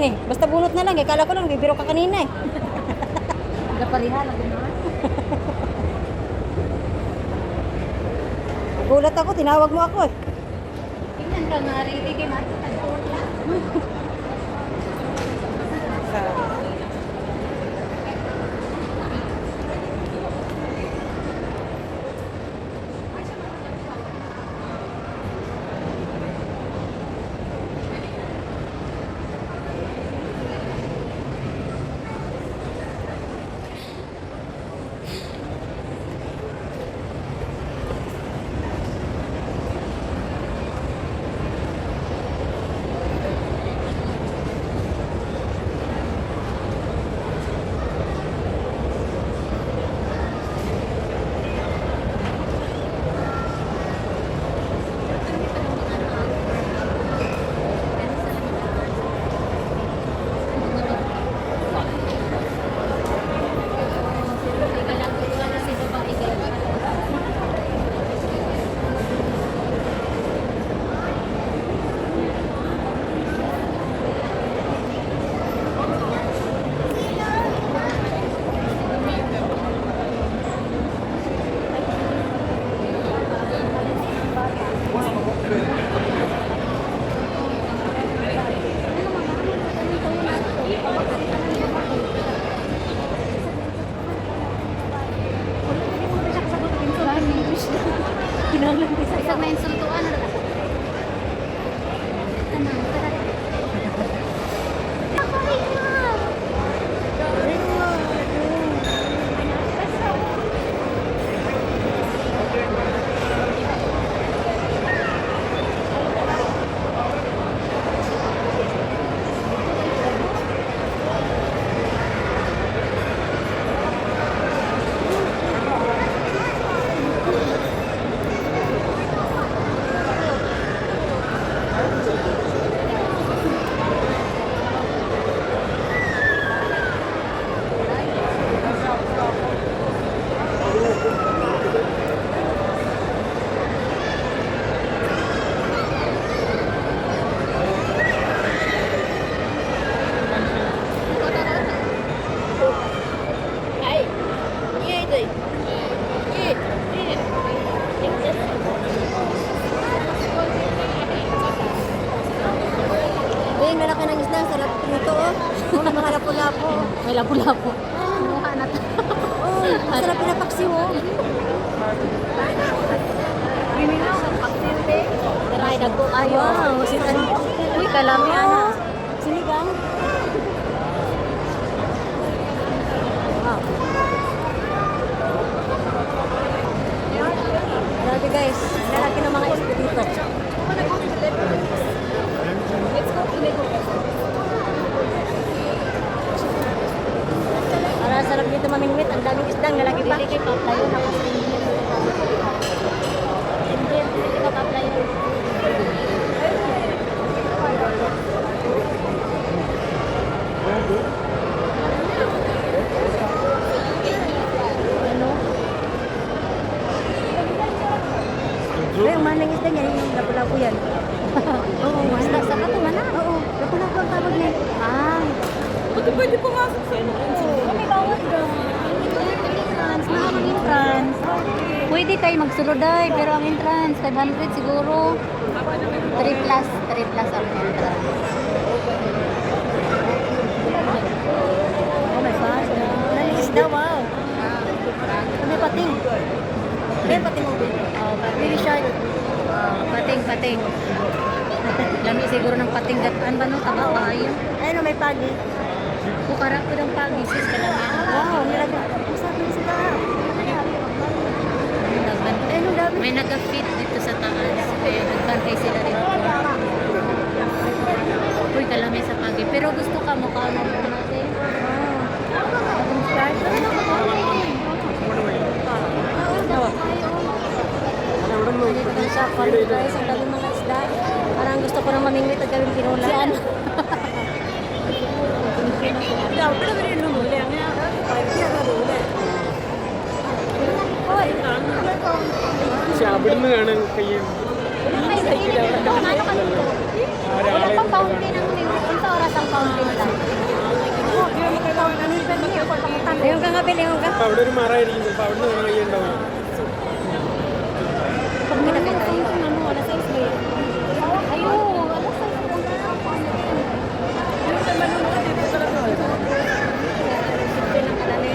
yan eh. Basta bunot na lang eh. Kala ko lang, bibiro ka kanina eh. Naparihan ako na. Gulat ako, tinawag mo ako eh. Tingnan ka nga, Riri, kay Marta. Isa may insultuan. Malaki ng isda, sarap nito oh. Oh, may mga lapo-lapo. May lapo-lapo. Mukha na to. Oh, sarap pinapaksiw oh. Criminal, pagsilbi. Taray, nagpo kayo. Wow, sitan. Uy, kalami ana. Sinigang. Wow. Grabe guys, lalaki ng mga isda dito. Para sarap dito mamingwit, ang daming isdang lalaki pa. Hindi ka tayo na kasi hindi ka pa-apply. Ano? Ay, ang maling isda niya, yung lapu-lapu yan. Oo, Basta sa kato man na. Oo, lapu-lapu ang tawag niya. Ah. Pwede pumasok sa inyo. May bawat daw. Entrance, mahamang entrance. Pwede kayo magsuloday, pero ang entrance, 500 siguro. 3 plus ang entrance. Oh my gosh, maling isda, wow. May pating. May pating mo. Really shy. Pating. Lami siguro ng pating gataan ba no? Taba ba ayun? Ayun, may pagi. Bukara ko ng pag-isis ka lang. Wow, nilaga. Ang sarap ng isda. Ayun, ang dami. May nag-fit dito sa taas. Kaya nagkantay sila rito. Uy, kalami sa pagi. Pero gusto ka mo ka ano natin? Ang start. Dito kami sa farm guys, ang dami mga isda. Parang gusto ko nang mamingwit at gawin pinula. Si ano? പക്ഷെ അവിടുന്ന് കാണാൻ കഴിയും Wala pang fountain ang sa oras ang fountain. അപ്പൊ അവിടെ ഒരു മറയായിരിക്കും ചിലപ്പോ അവിടെ നിന്ന് കൈ ഉണ്ടാവും. Pag pinakita yung ano, wala size ba yun? Ayun, wala size ba yun? Simple lang kalali.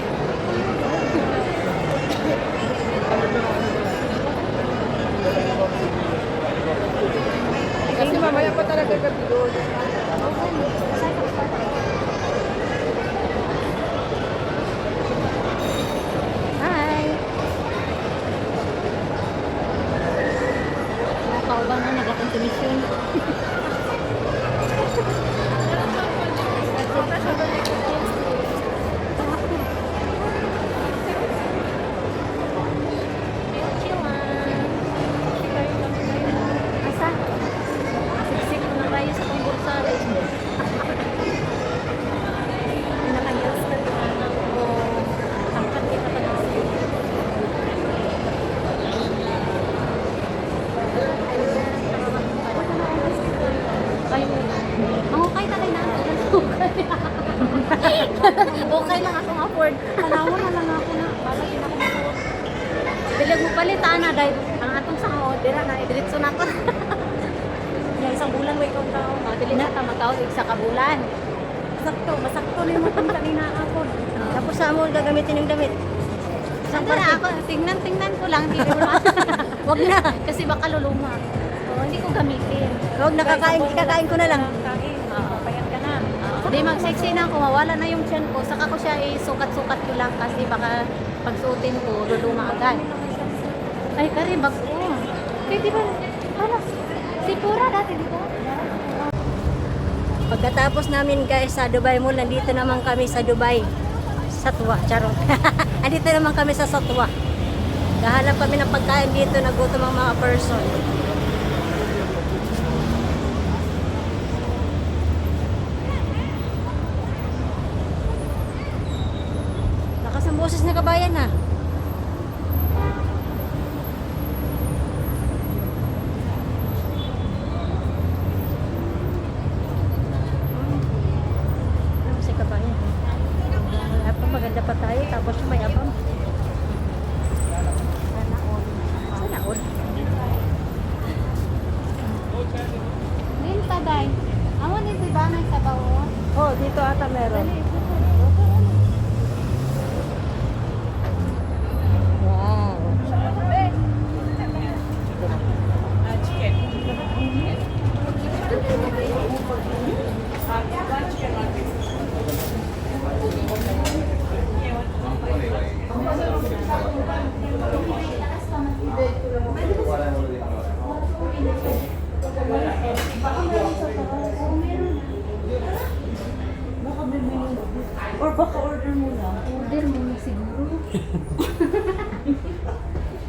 Kasi mamaya pa talaga gabi doon. Hi! Nakakauban na, nag-consumption. Asa? Siksik na tayo sa pangbursales. Nakanyas na ito. O, angkat kita pa ng siyo. Kayo, okay talay na ako. Okay lang akong afford. Panahon na lang ako na. Balag yun ako masuot. Bilag mo palitaan na dahil ang atong sa order na idiritso na ko. Yung isang bulan may ikaw tao. Madali na ta magkaot sa kabulan. Masakto na yung matang kanina ako. Tapos sa mo gagamitin yung damit. Saan na ako? Tingnan ko lang. Hindi ko Wag na. kasi baka luluma. So, hindi ko gamitin. Wag na kakain ko na lang. Kain. Payat ka na. Hindi mag-sexy na ako. Mawala na yung tiyan ko. Saka ko siya isukat-sukat ko lang kasi baka pagsuotin ko, luluma agad. Ay, kari, bago. Di ba? Ano? Si Pura dati, di ba? Pagkatapos namin guys sa Dubai Mall, nandito naman kami sa Dubai. Satwa, charot. Andito naman kami sa Satwa. Kahanap kami ng pagkain dito, nagutom ang mga person. Lakas ang boses na kabayan ha. Si kabayan. Maganda pa tayo, tapos may abang. Sana all. Sana all. Din pa, day. Amo ni si Banay sa bawo. Oh, dito ata meron. Wow. Or baka order mo na. Order mo na siguro.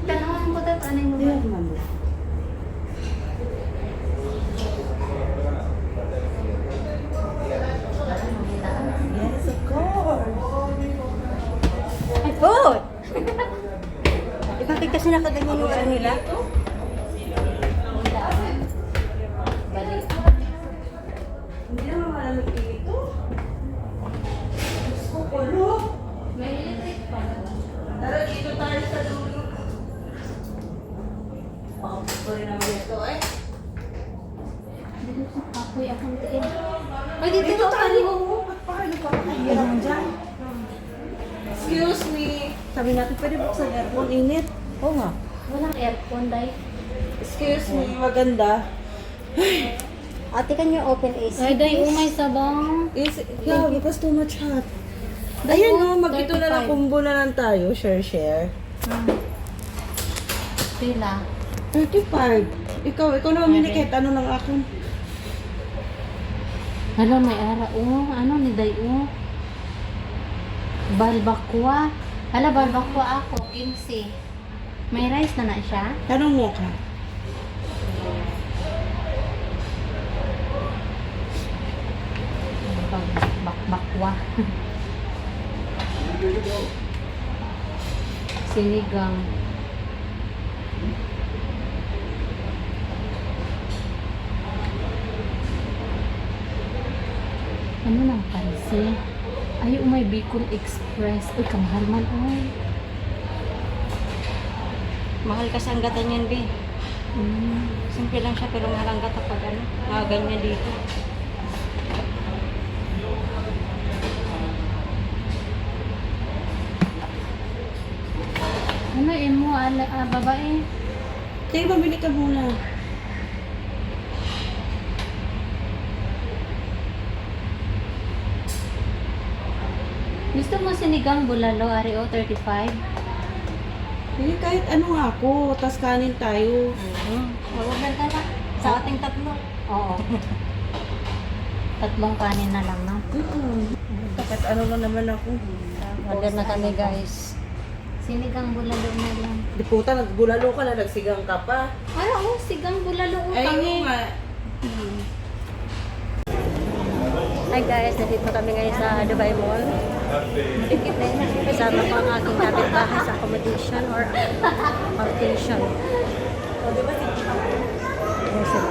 Tanong mo daw, ano yung Ayan, ma'am. Yes, of course. Ay, food! Bakit kasi nakaganyan yung ano nila? balik. Hindi naman malamig dito. Gusto ko, no? May electric pa. Tara, dito tayo sa dulo. Pakapos rin naman ito, eh. Dito sa kapoy akong tiin. Ay, dito tayo. Paano pa kakahiran dyan? Excuse me. Sabi natin, pwede buksan aircon, init. Oo nga. Walang aircon, day. Excuse me, maganda. Ate, can you open AC? Ay, day, umay sabang. Yeah, because too much hot. Ayan no, mag-ito na lang, 35. kumbo na lang tayo, share. Pila. 35. Ikaw na uminikit, ano lang ako? Hala, may ara. Ano ni day, balbakwa. Hala, balbakwa ako. 15. May rice na na siya. Tanong mo ka. Bakbakwa. Sinigang. Ano nang pansi? Ay, may Bicol Express. Uy, kamahal man. Ay. Mahal kasi ang gata niyan, Bi. Simple lang siya, pero mahal ang gata pag ano, mga ganyan dito. Ano, mo, babae? Sige, mabili ka muna. Gusto mo sinigang bulalo, Ari, 35? Sige, kahit ano nga ako, tas kanin tayo. Mag-order ka na. Sa ating tatlo. Oo. Tatlong kanin na lang, no? Kahit ano lang naman ako. Order na kami, guys. Sinigang bulalo na lang. Di puta, nagbulalo ka na, nagsigang ka pa. Ay, oo, sigang bulalo ko Ay, kami. oo nga. Hi guys, nandito kami ngayon sa Dubai Mall. Kasama ko ang aking kapitbahay sa accommodation or vacation. Yes, sir.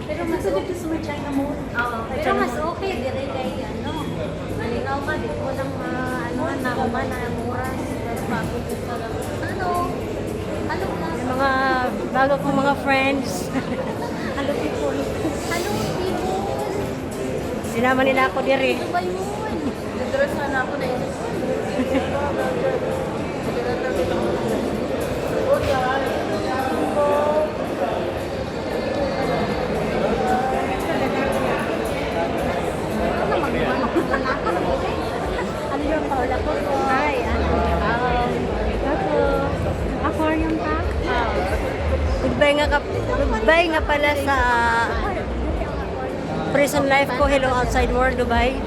Pero mas okay sa China Mall. Oo, pero mas okay dire kay ano. Malinaw ka di ko lang ano na man na mura. Ano? Ano na? Yung mga bago kong mga friends. Hello people. Hello people. Sinama nila ako diri. Dubai Mall. Nagdress na ako na yun. Ano yung Paula ko? Hi, ano? Ako. Aquarium ka? Goodbye nga pala sa prison life ko. Hello outside world, Dubai.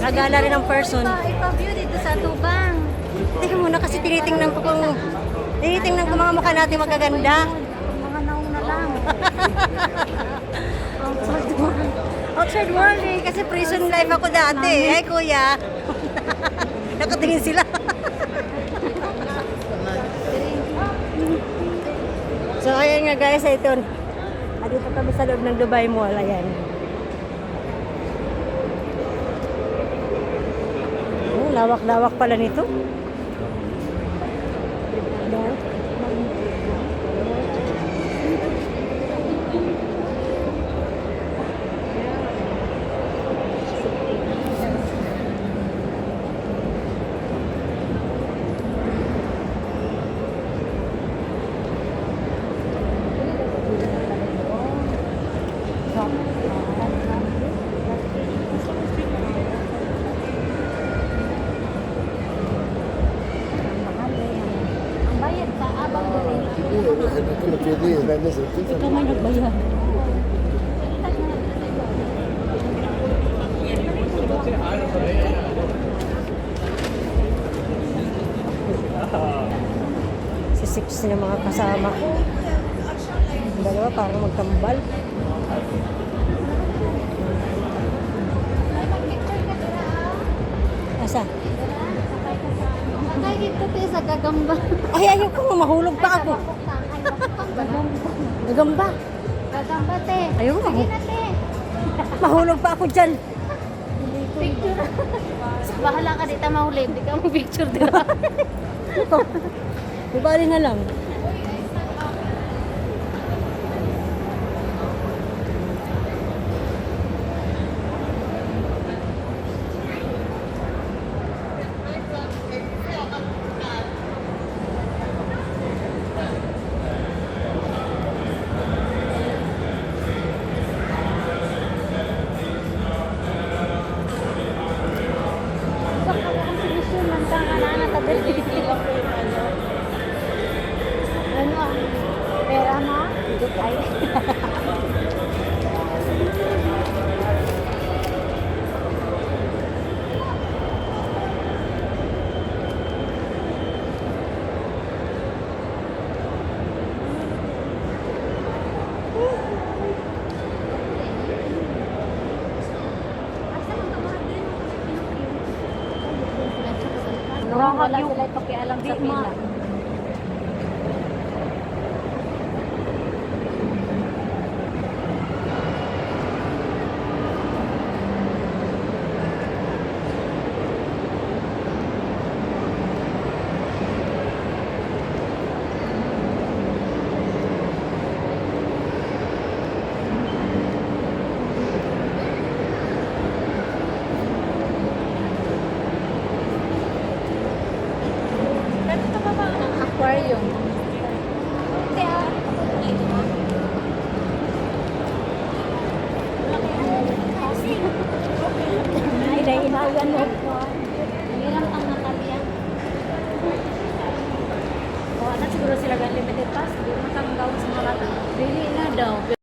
Nagagala rin ang person. Ipa-view dito sa Tubang. Teka muna kasi tinitingnan ko mga mukha natin magaganda. Mga naong na lang. Outside world. Outside world eh, kasi prison life ako dati. Ay kuya. Nakatingin sila. So ayan nga guys, ito. Dito kami sa loob ng Dubai Mall. Ayan. Oh, lawak-lawak pala nito. Ang bayad ka, abang mo rin. Ikaw may nagbayad. Sisiks ng mga kasama ko. Ang dalawa parang magtambal. Asa? Nakay dito tayo sa Gagamba. Ay, ayoko nga, mahulog pa ako. Gagamba. Gagamba, te. Ayoko, Sige na, te. mahulog pa ako dyan. Picture. Bahala ka dito mahuli. Hindi ka mo picture dito. Ito. Ibali na lang. Ano? Pera mo? Ay. wala yung- sila pakialam di sa pila. ma- Ganito pa ba ang aquarium? Kaya, dito na. Ay, dahil inawan mo. Hirap ang Natalia. O, anak siguro sila gan limited pass. Di mo kang gawin sa mga bata. Dili na daw.